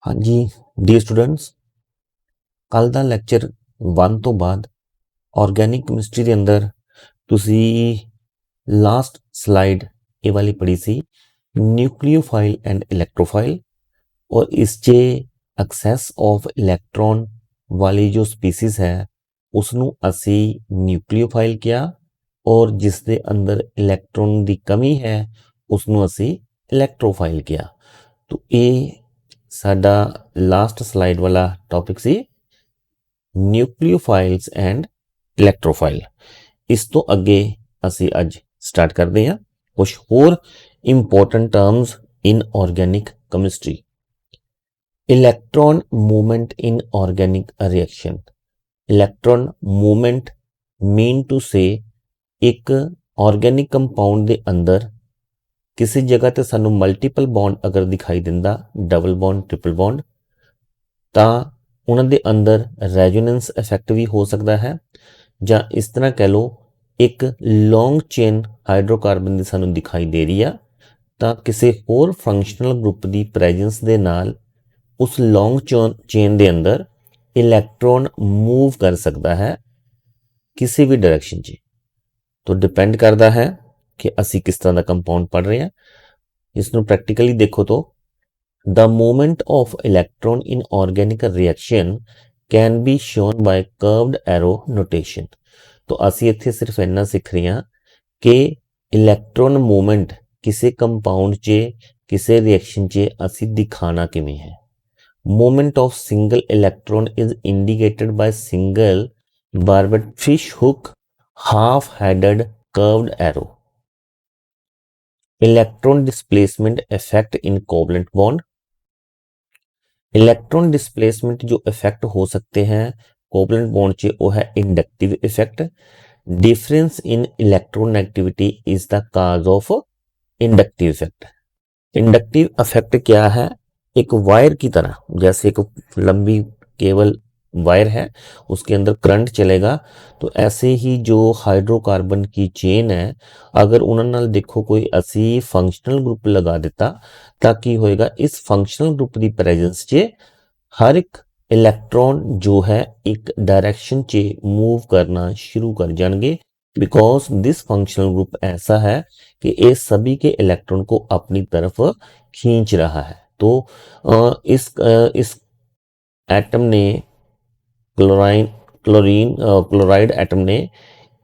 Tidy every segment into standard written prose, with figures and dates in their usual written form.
हाँ G D students, ਕੱਲ ਦਾ lecture 1 ਤੋਂ ਬਾਅਦ ਆਰਗੈਨਿਕ ਕੈਮਿਸਟਰੀ ਦੇ ਅੰਦਰ ਤੁਸੀਂ ਲਾਸਟ ਸਲਾਈਡ ਇਹ ਵਾਲੀ ਪੜ੍ਹੀ ਸੀ, ਨਿਊਕਲੀਓਫਾਈਲ ਐਂਡ ਇਲੈਕਟ੍ਰੋਫਾਈਲ। और इससे एक्सेस ऑफ इलैक्ट्रॉन वाली जो स्पीसीज है उसनों असी न्यूक्लियोफाइल किया, और जिस दे अंदर इलैक्ट्रॉन की कमी है उसनों असी इलैक्ट्रोफाइल किया। तो ये साडा लास्ट स्लाइड वाला टॉपिक सी न्यूक्लियोफाइल्स एंड इलैक्ट्रोफाइल। इस तो अगे असी अज स्टार्ट करते हैं कुछ होर important terms in organic chemistry. Electron movement in organic reaction. Electron movement mean to से एक ऑर्गेनिक कंपाउंड के अंदर किसी जगह ते सानू मल्टीपल बॉन्ड अगर दिखाई दिंदा, डबल बॉन्ड ट्रिपल बॉन्ड, तो उन्हां दे अंदर रेजोनेंस इफेक्ट भी हो सकता है, जां इस तरह कह लो एक लॉन्ग चेन हाइड्रोकार्बन की सानू दिखाई दे रही है, तो किसी होर फंक्शनल ग्रुप की प्रेजेंस दे नाल उस लॉन्ग चेन के अंदर इलैक्ट्रॉन मूव कर सकता है किसी भी डायरेक्शन च। तो डिपेंड करता है कि असी किस तरह का कंपाउंड पढ़ रहे हैं। इसनों प्रैक्टिकली देखो तो the movement of electron in organic reaction can be shown by curved arrow notation. तो असी इत्थे सिर्फ इन्ना सीख रहे हैं कि इलैक्ट्रॉन मूवमेंट किसी कंपाउंड च किसी रिएक्शन च असी दिखाना किवें है। Movement of single electron is indicated by single barbed fish hook half-headed curved arrow. Electron displacement effect in covalent bond. Electron displacement जो इफेक्ट हो सकते हैं कोवलेंट बॉन्ड चे वो है inductive effect. Difference in electronegativity is the cause of inductive effect. Inductive effect क्या है? एक वायर की तरह, जैसे एक लंबी केबल वायर है उसके अंदर करंट चलेगा, तो ऐसे ही जो हाइड्रोकार्बन की चेन है अगर उन्होंने देखो कोई असी फंक्शनल ग्रुप लगा दिता ताकि होएगा इस फंक्शनल ग्रुप की प्रेजेंस च हर एक इलैक्ट्रॉन जो है एक डायरेक्शन च मूव करना शुरू कर जाएंगे, बिकॉज दिस फंक्शनल ग्रुप ऐसा है कि ये सभी के इलेक्ट्रॉन को अपनी तरफ खींच रहा है। तो इस एटम ने क्लोराइड एटम ने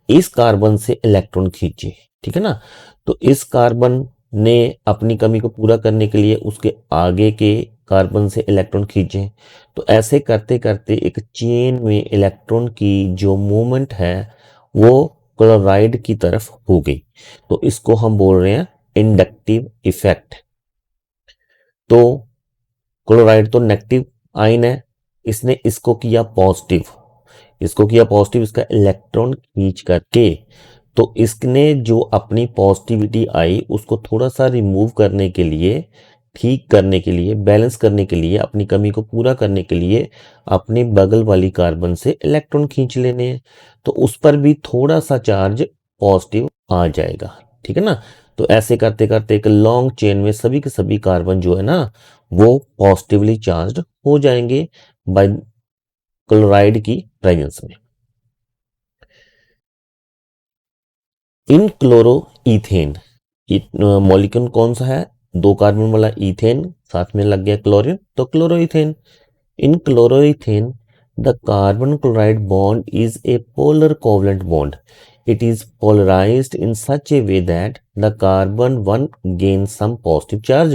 इस कार्बन से इलेक्ट्रॉन खींचे, ठीक है ना। तो इस कार्बन ने अपनी कमी को पूरा करने के लिए उसके आगे के कार्बन से इलेक्ट्रॉन खींचे। तो ऐसे करते करते एक चेन में इलेक्ट्रॉन की जो मूवमेंट है वो क्लोराइड की तरफ हो गई। तो इसको हम बोल रहे हैं इंडक्टिव इफेक्ट। तो क्लोराइड तो नेगेटिव आयन है, इसने इसको किया पॉजिटिव, इसका इलेक्ट्रॉन खींच करके, तो इसने जो अपनी पॉजिटिविटी आई उसको थोड़ा सा रिमूव करने के लिए, ठीक करने के लिए, बैलेंस करने के लिए, अपनी कमी को पूरा करने के लिए अपने बगल वाली कार्बन से इलेक्ट्रॉन खींच लेने हैं। तो उस पर भी थोड़ा सा चार्ज पॉजिटिव आ जाएगा, ठीक है ना। तो ऐसे करते करते एक लॉन्ग चेन में सभी के सभी कार्बन जो है ना वो पॉजिटिवली चार्ज हो जाएंगे बाय क्लोराइड की प्रेजेंस में। इन क्लोरोईथेन मॉलिक्यूल कौन सा है? 2 कार्बन वाला ईथेन, साथ में लग गया क्लोरीन, तो क्लोरोईथेन। इन क्लोरोईथेन the carbon chloride bond is a polar covalent bond. It is polarized in such a way that the carbon 1 gains some positive charge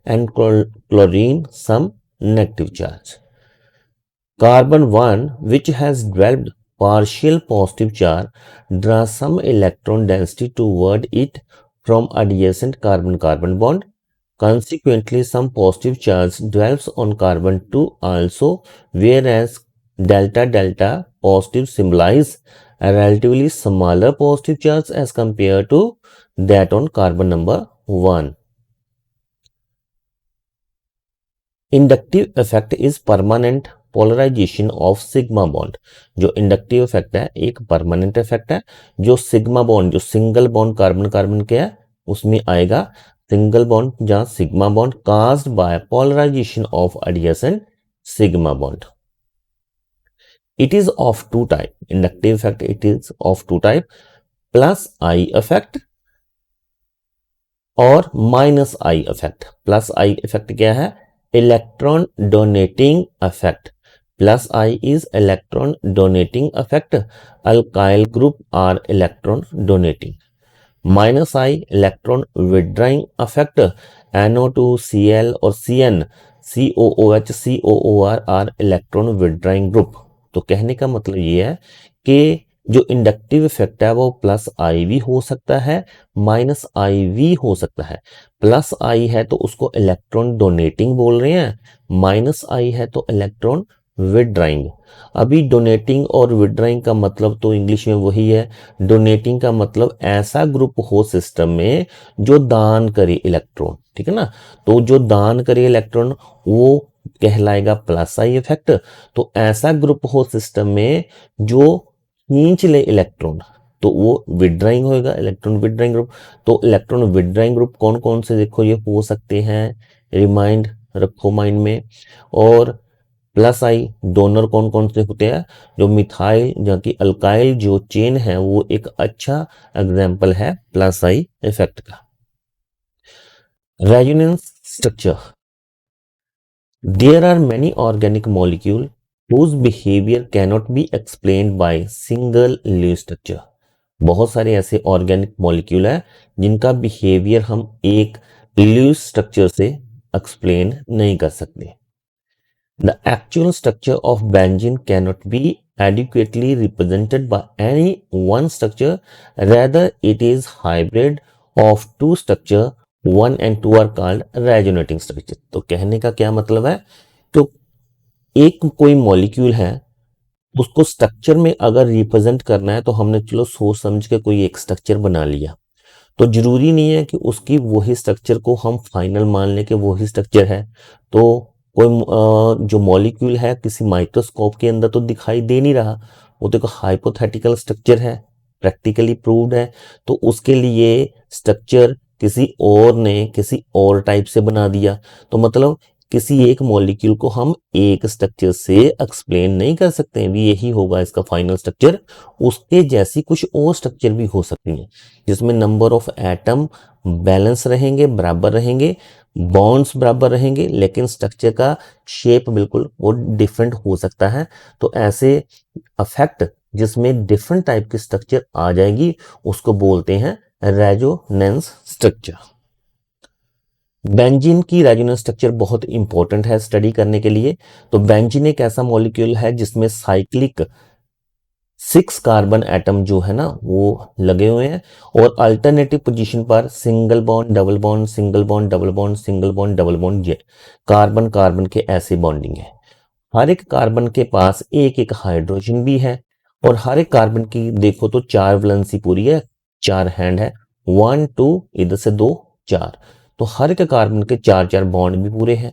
and chlorine some negative charge. Carbon 1, which has developed partial positive charge, draws some electron density toward it from adjacent carbon-carbon bond. Consequently, some positive charge develops on carbon 2 also, whereas delta-delta positive symbolize a relatively smaller positive charge as compared to that on carbon number 1. Inductive effect is permanent polarization of sigma bond. जो inductive effect है एक permanent effect है, जो sigma bond, जो single bond carbon carbon के है उसमें आएगा, सिंगल बॉन्ड या sigma bond caused by polarization of adjacent sigma bond. It is of two type. Inductive effect, it is of two type, plus I effect और minus I effect. Plus I effect क्या है? Electron donating effect. Plus I is electron donating effect. Alkyl group are electron donating. Minus I electron withdrawing effect. NO2Cl और Cn COOH COOR are electron withdrawing group. तो कहने का मतलब ये है कि जो इंडक्टिव इफेक्ट है वो प्लस आई भी हो सकता है, माइनस आई भी हो सकता है। प्लस आई है तो उसको इलेक्ट्रॉन डोनेटिंग बोल रहे हैं, माइनस आई है तो इलेक्ट्रॉन विड्राइंग। अभी डोनेटिंग और विड्राइंग का मतलब तो इंग्लिश में वही है। डोनेटिंग का मतलब ऐसा ग्रुप हो सिस्टम में जो दान करे इलेक्ट्रॉन, ठीक है ना। तो जो दान करे इलेक्ट्रॉन वो कहलाएगा प्लस आई इफेक्ट। तो ऐसा ग्रुप हो सिस्टम में जो खींच ले इलेक्ट्रॉन तो वो विड्राइंग होएगा, इलेक्ट्रॉन विड्राइंग ग्रुप। तो इलेक्ट्रॉन विड्राइंग ग्रुप कौन कौन से देखो ये हो सकते हैं, रिमाइंड रखो माइंड में। और प्लस आई डोनर कौन कौन से होते हैं? जो मिथाइल या कि अल्काइल जो चेन है वो एक अच्छा एग्जाम्पल है प्लस आई इफेक्ट का। Resonance structure. There are many organic molecules whose behavior cannot be explained by single Lewis structure. बहुत सारे ऐसे ऑर्गेनिक मॉलिक्यूल है जिनका बिहेवियर हम एक ल्यूइस स्ट्रक्चर से एक्सप्लेन नहीं कर सकते। The actual structure of benzene cannot be adequately represented by any one structure, rather it is hybrid of two structure, 1 and 2 are called resonating structure। तो कहने का क्या मतलब है? तो एक कोई मॉलिक्यूल है उसको स्ट्रक्चर में अगर रिप्रेजेंट करना है तो हमने चलो सोच समझ के कोई एक स्ट्रक्चर बना लिया, तो जरूरी नहीं है कि उसकी वही स्ट्रक्चर को हम फाइनल मान लें कि वही स्ट्रक्चर है। तो कोई जो मॉलिक्यूल है किसी माइक्रोस्कोप के अंदर तो दिखाई दे नहीं रहा, वो तो एक हाइपोथेटिकल स्ट्रक्चर है, प्रैक्टिकली प्रूव्ड है। तो उसके लिए स्ट्रक्चर किसी और ने किसी और टाइप से बना दिया, तो मतलब किसी एक मॉलिक्यूल को हम एक स्ट्रक्चर से एक्सप्लेन नहीं कर सकते हैं भी यही होगा इसका फाइनल स्ट्रक्चर। उसके जैसी कुछ और स्ट्रक्चर भी हो सकती हैं जिसमें नंबर ऑफ एटम बैलेंस रहेंगे, बराबर रहेंगे, बॉन्ड्स बराबर रहेंगे, लेकिन स्ट्रक्चर का शेप बिल्कुल वो डिफरेंट हो सकता है। तो ऐसे अफेक्ट जिसमें डिफरेंट टाइप की स्ट्रक्चर आ जाएगी उसको बोलते हैं रेजोनेंस स्ट्रक्चर। बेंजीन की रेजोनेंस स्ट्रक्चर बहुत इंपॉर्टेंट है स्टडी करने के लिए। तो बेंजीन एक ऐसा मॉलिक्यूल है जिसमें साइक्लिक 6 कार्बन एटम जो है ना वो लगे हुए हैं और अल्टरनेटिव पोजीशन पर single bond double bond, single bond double bond, single bond double bond, ये कार्बन कार्बन के ऐसे बॉन्डिंग है। हर एक कार्बन के पास एक एक हाइड्रोजन भी है और हर एक कार्बन की देखो तो 4 वैलेंसी पूरी है, 4 हैंड है, 1 2 इधर से 2 4। तो हर एक कार्बन के 4 बॉन्ड भी पूरे हैं।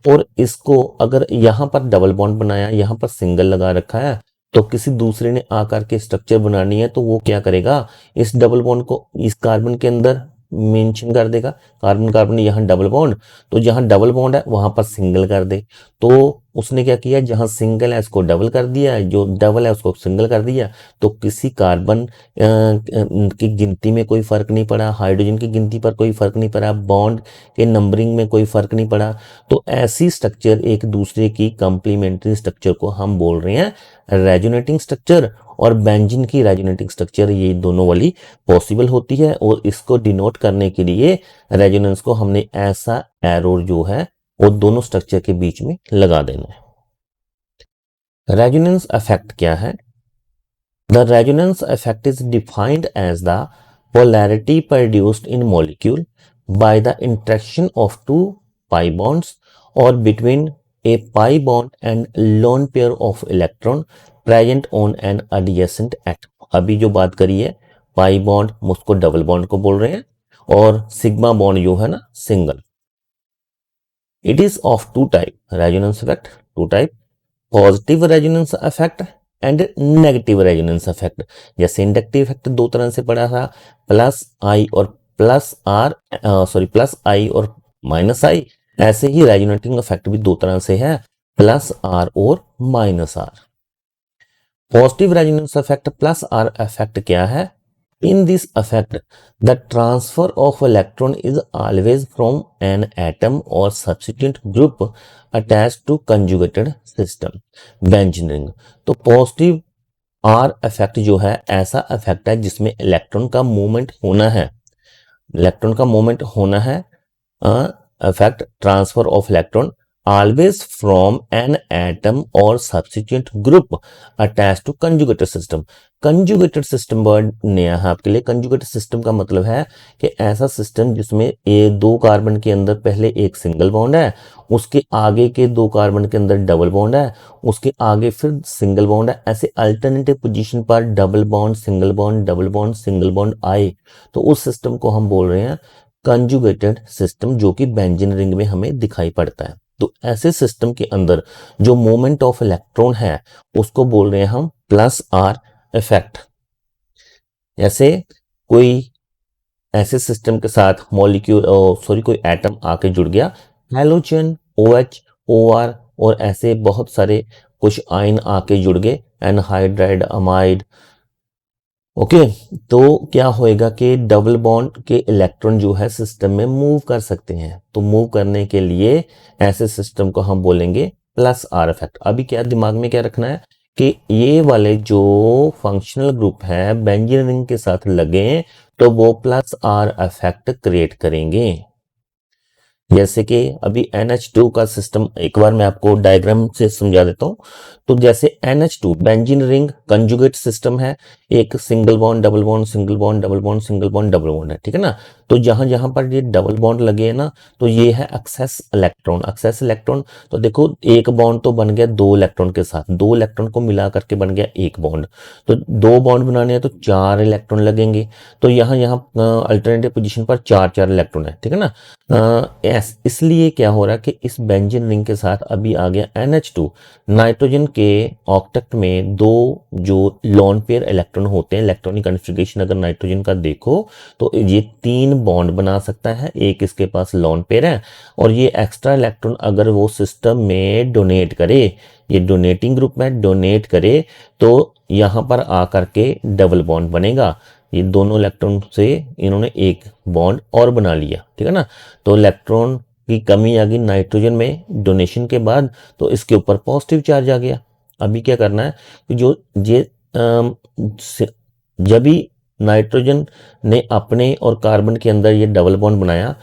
और इसको अगर यहां पर डबल बॉन्ड बनाया, यहां पर सिंगल लगा रखा है, तो किसी दूसरे ने आकर के स्ट्रक्चर बनानी है तो वो क्या करेगा, इस डबल बॉन्ड को इस कार्बन के अंदर मेंशन कर देगा। कार्बन कार्बन यहाँ डबल बॉन्ड, तो जहां डबल बॉन्ड है वहां पर सिंगल कर दे। तो उसने क्या किया, जहां सिंगल है इसको डबल कर दिया, जो डबल है उसको सिंगल कर दिया। तो किसी कार्बन की गिनती में कोई फर्क नहीं पड़ा, हाइड्रोजन की गिनती पर कोई फर्क नहीं पड़ा, बॉन्ड के नंबरिंग में कोई फर्क नहीं पड़ा। तो ऐसी स्ट्रक्चर एक दूसरे की कंप्लीमेंट्री स्ट्रक्चर को हम बोल रहे हैं रेजोनेटिंग स्ट्रक्चर। और बेंजीन की रेजोनेटिंग स्ट्रक्चर ये दोनों वाली पॉसिबल होती है। और इसको डिनोट करने के लिए रेजोनेंस को हमने ऐसा एरो जो है वो दोनों स्ट्रक्चर के बीच में लगा देना है। रेजोनेंस इफेक्ट क्या है? The resonance effect is defined as द polarity produced in molecule by the interaction of two pi bonds or between a pi bond and lone pair of electron present on an adjacent atom। अभी जो बात करी है pi bond उसको double bond को बोल रहे हैं और सिग्मा बॉन्ड जो है ना single. It is of two type resonance effect, two type, positive resonance effect and negative resonance effect. जैसे इंडक्टिव इफेक्ट दो तरह से पढ़ा था, प्लस आई और प्लस आई और माइनस आई। ऐसे ही रेजोनेटिंग इफेक्ट भी दो तरह से है, प्लस आर और minus R. Positive resonance effect plus R effect क्या है? In this effect the transfer of electron is always from an atom or substituent group attached to conjugated system benzene ring. तो positive R effect जो है ऐसा effect है जिसमें electron का movement होना है, इलेक्ट्रॉन का मूवमेंट होना है, effect transfer of electron always from an atom or substituent group attached to conjugated system। Conjugated system word नया है आपके लिए। कंजुगेटेड सिस्टम का मतलब है कि ऐसा सिस्टम जिसमें ये दो कार्बन के अंदर पहले एक सिंगल बॉन्ड है, उसके आगे के दो कार्बन के अंदर डबल बॉन्ड है, उसके आगे फिर सिंगल बॉन्ड है। ऐसे अल्टरनेटिव पोजीशन पर double bond single bond double bond single bond आए तो उस सिस्टम को हम बोल रहे हैं कंजुगेटेड सिस्टम, जो कि बेंजीन रिंग में हमें दिखाई पड़ता है। तो ऐसे सिस्टम के अंदर जो मोमेंट ऑफ इलेक्ट्रॉन है उसको बोल रहे हैं हम प्लस आर इफेक्ट। जैसे कोई ऐसे सिस्टम के साथ मॉलिक्यूल कोई एटम आके जुड़ गया, हैलोजन OH OR और ऐसे बहुत सारे कुछ आयन आके जुड़ गए, एनहाइड्राइड अमाइड। ओके, तो क्या होएगा कि डबल बॉन्ड के इलेक्ट्रॉन जो है सिस्टम में मूव कर सकते हैं। तो मूव करने के लिए ऐसे सिस्टम को हम बोलेंगे प्लस आर इफेक्ट। अभी क्या दिमाग में क्या रखना है कि ये वाले जो फंक्शनल ग्रुप है बेंजीन रिंग के साथ लगे तो वो प्लस आर इफेक्ट क्रिएट करेंगे। जैसे कि अभी NH2 का सिस्टम एक बार मैं आपको डायग्राम से समझा देता हूं। तो जैसे NH2 benzene ring conjugate system है, एक single bond double bond single bond double bond single bond double bond है, ठीक है ना। तो जहां जहां पर ये डबल बॉन्ड लगे हैं ना, तो ये है एक्सेस इलेक्ट्रॉन। एक्सेस इलेक्ट्रॉन तो देखो एक बॉन्ड तो बन गया दो इलेक्ट्रॉन के साथ, दो इलेक्ट्रॉन को मिला करके बन गया एक बॉन्ड। तो दो बॉन्ड बनाने हैं तो चार इलेक्ट्रॉन लगेंगे। तो यहाँ यहाँ अल्टरनेटिव पोजीशन पर चार चार इलेक्ट्रॉन है, ठीक है ना। इसलिए क्या हो रहा है कि इस बेंजीन रिंग के साथ अभी आ गया NH2। नाइट्रोजन के ऑक्टेट में दो जो लोन पेयर इलेक्ट्रॉन होते हैं, इलेक्ट्रॉनिक कॉन्फ़िगरेशन अगर नाइट्रोजन का देखो तो ये तीन बॉन्ड बना सकता है, एक इसके पास लोन पेयर है। और ये एक्स्ट्रा इलेक्ट्रॉन अगर वो सिस्टम में डोनेट करे, ये डोनेटिंग ग्रुप में डोनेट करे, तो यहां पर आकर के डबल बॉन्ड बनेगा। ये दोनों इलेक्ट्रॉन से इन्होंने एक बॉन्ड और बना लिया, ठीक है ना। तो इलेक्ट्रॉन की कमी आ गई नाइट्रोजन में डोनेशन के बाद, तो इसके ऊपर पॉजिटिव चार्ज आ गया। अभी क्या करना है कि जो ये जब भी नाइट्रोजन ने अपने और कार्बन के अंदर ये डबल बॉन्ड बनाया,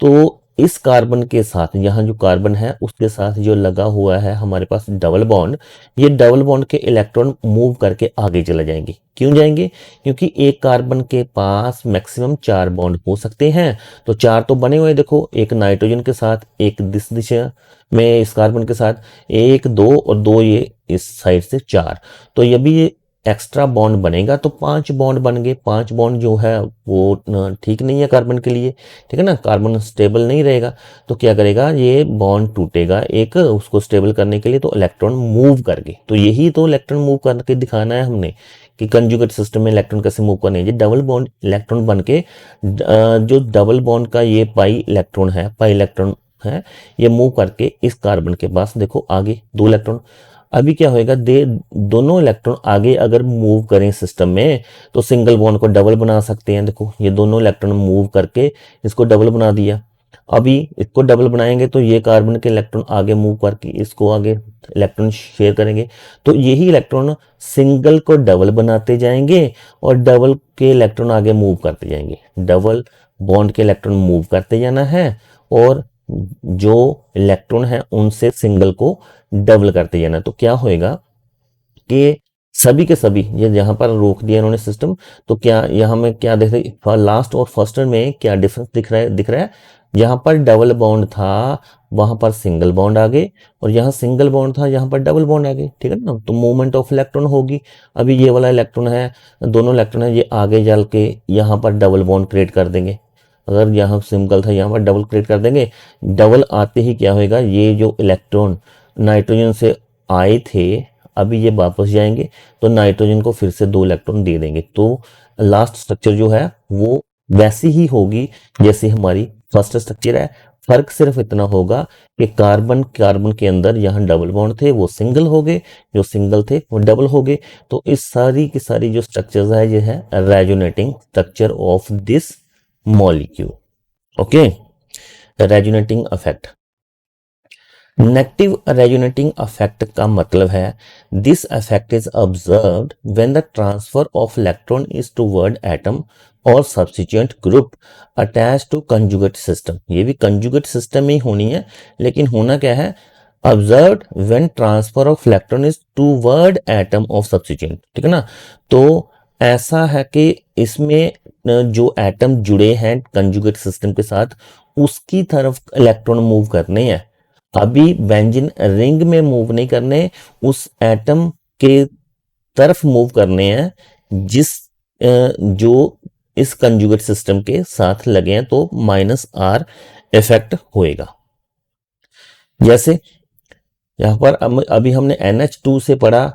तो इस कार्बन के साथ यहाँ जो कार्बन है उसके साथ जो लगा हुआ है हमारे पास डबल बॉन्ड, ये डबल बॉन्ड के इलेक्ट्रॉन मूव करके आगे चले जाएंगे। क्यों जाएंगे? क्योंकि एक कार्बन के पास मैक्सिमम चार बॉन्ड हो सकते हैं। तो चार तो बने हुए, देखो एक नाइट्रोजन के साथ, एक दिस दिशा में इस कार्बन के साथ, एक दो और दो ये इस साइड से चार। तो ये भी एक्स्ट्रा बॉन्ड बनेगा तो पांच बॉन्ड बन गए। पांच बॉन्ड जो है वो ठीक नहीं है कार्बन के लिए, ठीक है ना। कार्बन स्टेबल नहीं रहेगा तो क्या करेगा, ये बॉन्ड टूटेगा एक उसको स्टेबल करने के लिए, तो इलेक्ट्रॉन मूव करके। तो यही तो इलेक्ट्रॉन मूव करके दिखाना है हमने कि कंजुगेट सिस्टम में इलेक्ट्रॉन कैसे मूव करने हैं। डबल बॉन्ड इलेक्ट्रॉन बन के जो डबल बॉन्ड का ये पाई इलेक्ट्रॉन है, ये मूव करके इस कार्बन के पास देखो आगे दो इलेक्ट्रॉन। अभी क्या होएगा, दोनों इलेक्ट्रॉन आगे अगर मूव करें सिस्टम में तो सिंगल बॉन्ड को डबल बना सकते हैं। देखो ये दोनों इलेक्ट्रॉन मूव करके इसको डबल बना दिया। अभी इसको डबल बनाएंगे तो ये कार्बन के इलेक्ट्रॉन आगे मूव करके इसको आगे इलेक्ट्रॉन शेयर करेंगे। तो यही इलेक्ट्रॉन सिंगल को डबल बनाते जाएंगे और डबल के इलेक्ट्रॉन आगे मूव करते जाएंगे। डबल बॉन्ड के इलेक्ट्रॉन मूव करते जाना है और जो इलेक्ट्रॉन है उनसे सिंगल को डबल करते जाना। तो क्या होएगा कि सभी के सभी ये यहां पर रोक दिया इन्होंने सिस्टम। तो क्या यहां में क्या देख रहे, लास्ट और फर्स्ट में क्या डिफरेंस दिख रहा है। जहां पर डबल बॉन्ड था वहां पर सिंगल बॉन्ड आ गए, और यहाँ सिंगल बॉन्ड था यहाँ पर डबल बॉन्ड आ गए, ठीक है ना। तो मूवमेंट ऑफ इलेक्ट्रॉन होगी। अभी ये वाला इलेक्ट्रॉन है, दोनों इलेक्ट्रॉन है, ये आगे चल के यहाँ पर डबल बॉन्ड क्रिएट कर देंगे। अगर यहाँ सिंगल था यहाँ पर डबल क्रिएट कर देंगे। डबल आते ही क्या होएगा, ये जो इलेक्ट्रॉन नाइट्रोजन से आए थे अभी ये वापस जाएंगे, तो नाइट्रोजन को फिर से दो इलेक्ट्रॉन दे देंगे। तो लास्ट स्ट्रक्चर जो है वो वैसी ही होगी जैसे हमारी फर्स्ट स्ट्रक्चर है। फर्क सिर्फ इतना होगा कि कार्बन कार्बन के अंदर यहाँ डबल बॉन्ड थे वो सिंगल हो गए, जो सिंगल थे वो डबल हो गए। तो इस सारी की सारी जो स्ट्रक्चर्स है ये है resonating structure of this molecule. Okay, resonating effect. Negative resonating effect का मतलब है this effect is observed when the transfer of electron is toward atom or substituent group attach to conjugate system. ये भी conjugate system ही होनी है, लेकिन होना क्या है, observed when transfer of electron is toward atom of substituent, ठीक है ना। तो ऐसा है कि इसमें जो एटम जुड़े हैं कंजुगेट सिस्टम के साथ उसकी तरफ इलेक्ट्रॉन मूव करने हैं। अभी बेंजीन रिंग में मूव नहीं करने, उस एटम के तरफ मूव करने हैं जिस जो इस कंजुगेट सिस्टम के साथ लगे हैं, तो -r इफेक्ट होएगा। जैसे यहां पर अभी हमने NH2 से पढ़ा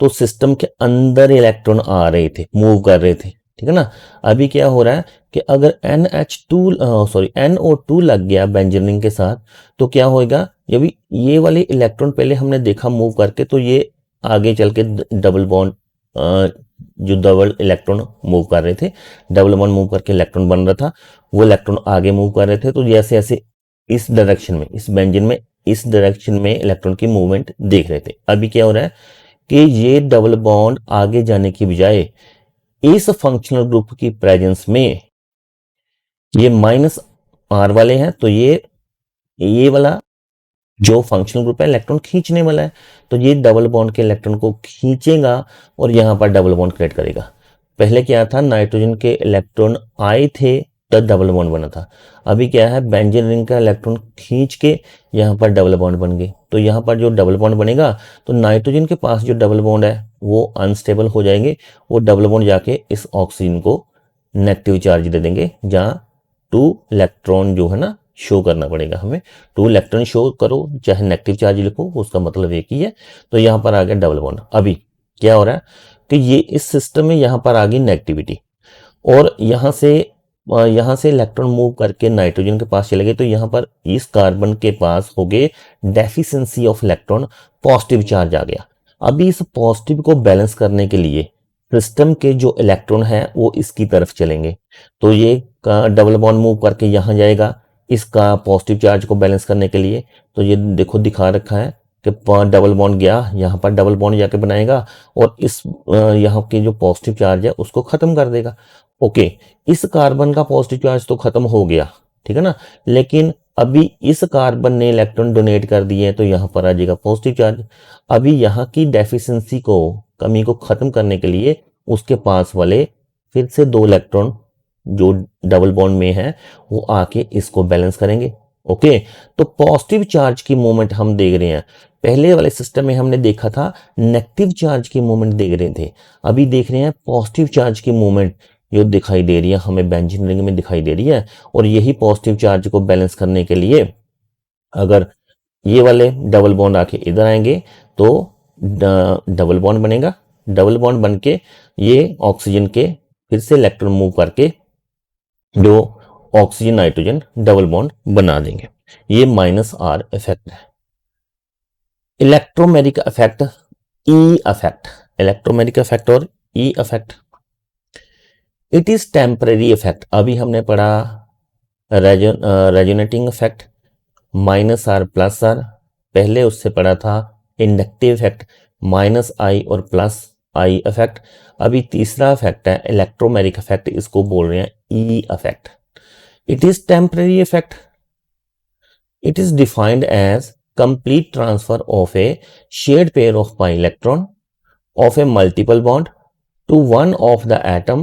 तो सिस्टम के अंदर इलेक्ट्रॉन आ रहे थे, मूव कर रहे थे, ठीक है ना। अभी क्या हो रहा है कि अगर NO2 लग गया बेंजीन रिंग के साथ तो क्या होएगा, जब ये वाले इलेक्ट्रॉन पहले हमने देखा मूव करके, तो ये आगे चल के डबल बॉन्ड, जो डबल इलेक्ट्रॉन मूव कर रहे थे, डबल बॉन्ड मूव करके इलेक्ट्रॉन बन रहा था, वो इलेक्ट्रॉन आगे मूव कर रहे थे। तो जैसे जैसे इस डायरेक्शन में, इस बेंजीन में इस डायरेक्शन में इलेक्ट्रॉन की मूवमेंट देख रहे थे। अभी क्या हो रहा है कि ये डबल बॉन्ड आगे जाने की बजाय इस फंक्शनल ग्रुप की प्रेजेंस में ये -r वाले हैं, तो ये वाला जो फंक्शनल ग्रुप है इलेक्ट्रॉन खींचने वाला है, तो ये डबल बॉन्ड के इलेक्ट्रॉन को खींचेगा और यहां पर डबल बॉन्ड क्रिएट करेगा। पहले क्या था, नाइट्रोजन के इलेक्ट्रॉन आए थे तब डबल बॉन्ड बना था। अभी क्या है, बेंजीन रिंग का इलेक्ट्रॉन खींच के यहां पर डबल बॉन्ड बन गए। तो यहां पर जो डबल बॉन्ड बनेगा, तो नाइट्रोजन के पास जो डबल बॉन्ड है वो अनस्टेबल हो जाएंगे, वो डबल बॉन्ड जाके इस ऑक्सीजन को नेगेटिव चार्ज दे देंगे, जहां 2 इलेक्ट्रॉन जो है ना शो करना पड़ेगा हमें। 2 इलेक्ट्रॉन शो करो चाहे नेगेटिव चार्ज लिखो, उसका मतलब एक ही है। तो यहां पर आ गया डबल बॉन्ड। अभी क्या हो रहा है कि ये इस सिस्टम में यहां पर आ गई नेगेटिविटी, और यहां से इलेक्ट्रॉन मूव करके नाइट्रोजन के पास चले गए, तो यहां पर इस कार्बन के पास हो गए deficiency of electron, positive charge आ गया। अभी इस पॉजिटिव को बैलेंस करने के लिए सिस्टम के जो इलेक्ट्रॉन है वो इसकी तरफ चलेंगे, तो ये डबल बॉन्ड मूव करके यहां जाएगा इसका पॉजिटिव चार्ज को बैलेंस करने के लिए। तो ये देखो दिखा रखा है कि डबल बॉन्ड गया यहाँ पर, डबल बॉन्ड जाके बनाएगा और इस यहाँ के जो पॉजिटिव चार्ज है उसको खत्म कर देगा। ओके, इस कार्बन का पॉजिटिव चार्ज तो खत्म हो गया, ठीक है ना, लेकिन अभी इस कार्बन ने इलेक्ट्रॉन डोनेट कर दिए, तो यहाँ पर आ जाएगा पॉजिटिव चार्ज। अभी यहाँ की डेफिशिएंसी को, कमी को खत्म करने के लिए उसके पास वाले फिर से 2 इलेक्ट्रॉन जो डबल बॉन्ड में है वो आके इसको बैलेंस करेंगे। ओके, तो पॉजिटिव चार्ज की मूवमेंट हम देख रहे हैं। पहले वाले सिस्टम में हमने देखा था नेगेटिव चार्ज की मूवमेंट देख रहे थे, अभी देख रहे हैं पॉजिटिव चार्ज की मूवमेंट जो दिखाई दे रही है हमें बेंजीन रिंग में दिखाई दे रही है। और यही पॉजिटिव चार्ज को बैलेंस करने के लिए अगर ये वाले डबल बॉन्ड आके इधर आएंगे तो डबल बॉन्ड बनेगा, डबल बॉन्ड बन के ये ऑक्सीजन के फिर से इलेक्ट्रॉन मूव करके जो ऑक्सीजन नाइट्रोजन डबल बॉन्ड बना देंगे। ये -r इफेक्ट है। Electromeric effect, E effect, electromeric effect और E effect. It is temporary effect. अभी हमने पढ़ा रेजोनेटिंग इफेक्ट -r +r, पहले उससे पढ़ा था इंडक्टिव इफेक्ट -i और +i इफेक्ट। अभी तीसरा इफेक्ट है इलेक्ट्रोमेरिक इफेक्ट, इसको बोल रहे हैं E effect. It is temporary effect. It is defined as complete transfer of a shared pair of pi electron of a multiple bond to one of the atom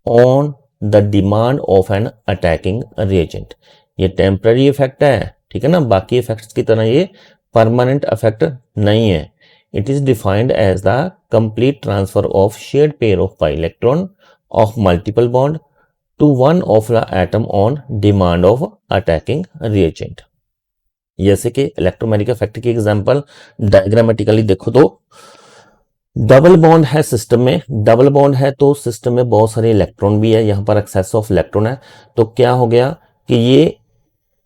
on the demand of an attacking reagent। ये temporary effect है, ठीक है ना, बाकी effects की तरह ये permanent effect नहीं है। It is defined as the complete transfer of shared pair of pi electron of multiple bond to one of the atom on demand of attacking reagent. जैसे कि इलेक्ट्रोमैग्नेटिक इफेक्ट की example diagrammatically देखो तो double bond है system में, double bond है तो system में बहुत सारे इलेक्ट्रॉन भी है, यहां पर एक्सेस ऑफ इलेक्ट्रॉन है, तो क्या हो गया कि ये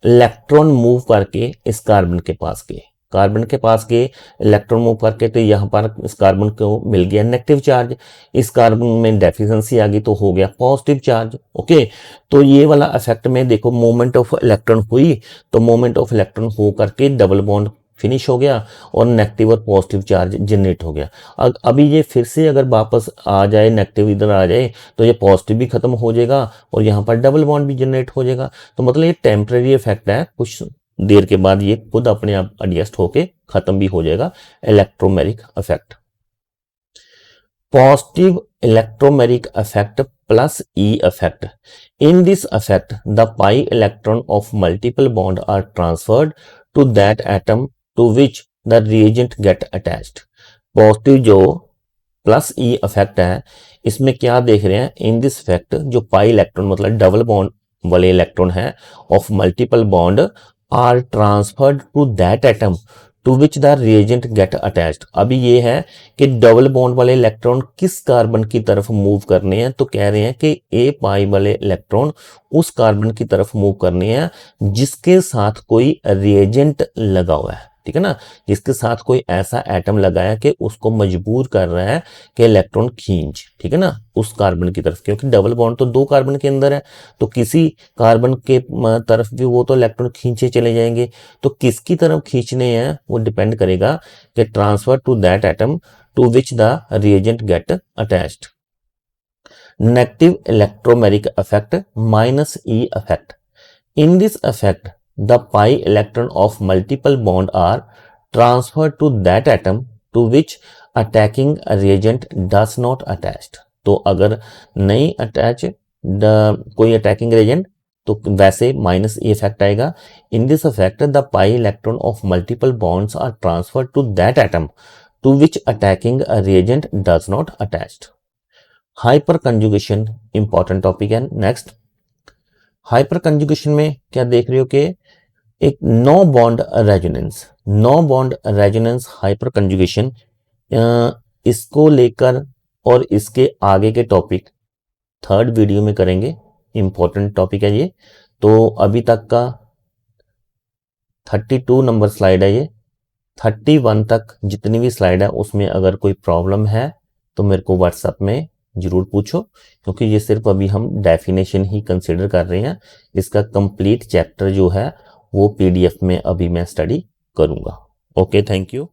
इलेक्ट्रॉन मूव करके इस कार्बन के पास गए, कार्बन के पास गए इलेक्ट्रॉन मूव करके, तो यहां पर इस कार्बन को मिल गया नेगेटिव चार्ज, इस कार्बन में डेफिशिएंसी आ गई तो हो गया पॉजिटिव चार्ज। ओके, तो ये वाला इफेक्ट में देखो मूवमेंट ऑफ इलेक्ट्रॉन हुई, तो मूवमेंट ऑफ इलेक्ट्रॉन हो करके डबल बॉन्ड फिनिश हो गया और नेगेटिव और पॉजिटिव चार्ज जनरेट हो गया। अभी ये फिर से अगर वापस आ जाए, नेगेटिव इधर आ जाए, तो ये पॉजिटिव भी खत्म हो जाएगा और यहाँ पर डबल बॉन्ड भी जनरेट हो जाएगा। तो मतलब ये टेम्परेरी इफेक्ट है, कुछ देर के बाद ये खुद अपने आप एडजस्ट होके खत्म भी हो जाएगा, electromeric effect. Positive electromeric effect plus E effect. In this effect, the pi electron of multiple bond are transferred to that atom to which the reagent get attached. Positive जो प्लस ई इफेक्ट है, इसमें क्या देख रहे हैं, इन this effect जो pi electron मतलब double bond वाले इलेक्ट्रॉन है of multiple bond are transferred to that atom to which the reagent get attached. अभी ये है कि डबल बॉन्ड वाले इलेक्ट्रॉन किस कार्बन की तरफ मूव करने हैं, तो कह रहे हैं कि ए पाई वाले इलेक्ट्रॉन उस कार्बन की तरफ मूव करने हैं जिसके साथ कोई रिएजेंट लगा हुआ है, ठीक है ना, जिसके साथ कोई ऐसा एटम लगाया कि उसको मजबूर कर रहा है कि इलेक्ट्रॉन खींच, ठीक है ना, उस कार्बन की तरफ, क्योंकि डबल बॉन्ड तो दो कार्बन के अंदर है, तो किसी कार्बन के तरफ भी वो तो इलेक्ट्रॉन खींचे चले जाएंगे, तो किसकी तरफ खींचने हैं वो डिपेंड करेगा कि transfer to that atom to which the reagent get attached. Negative electromeric effect minus E effect. In this effect, the pi electron of multiple bond are transferred to that atom to which attacking reagent does not attached. तो अगर नहीं attach कोई attacking reagent तो वैसे minus E effect आएगा। In this effect the pi electron of multiple bonds are transferred to that atom to which attacking reagent does not attached. Hyperconjugation important topic है। Next, hyperconjugation में क्या देख रहे हो कि एक no bond resonance, no bond resonance hyperconjugation, इसको लेकर और इसके आगे के टॉपिक थर्ड वीडियो में करेंगे, इंपॉर्टेंट टॉपिक है ये। तो अभी तक का 32 नंबर स्लाइड है ये, 31 तक जितनी भी स्लाइड है उसमें अगर कोई प्रॉब्लम है तो मेरे को व्हाट्सएप में जरूर पूछो, क्योंकि ये सिर्फ अभी हम डेफिनेशन ही कंसिडर कर रहे हैं, इसका कंप्लीट चैप्टर जो है वो पीडीएफ में अभी मैं स्टडी करूंगा। Okay, thank you.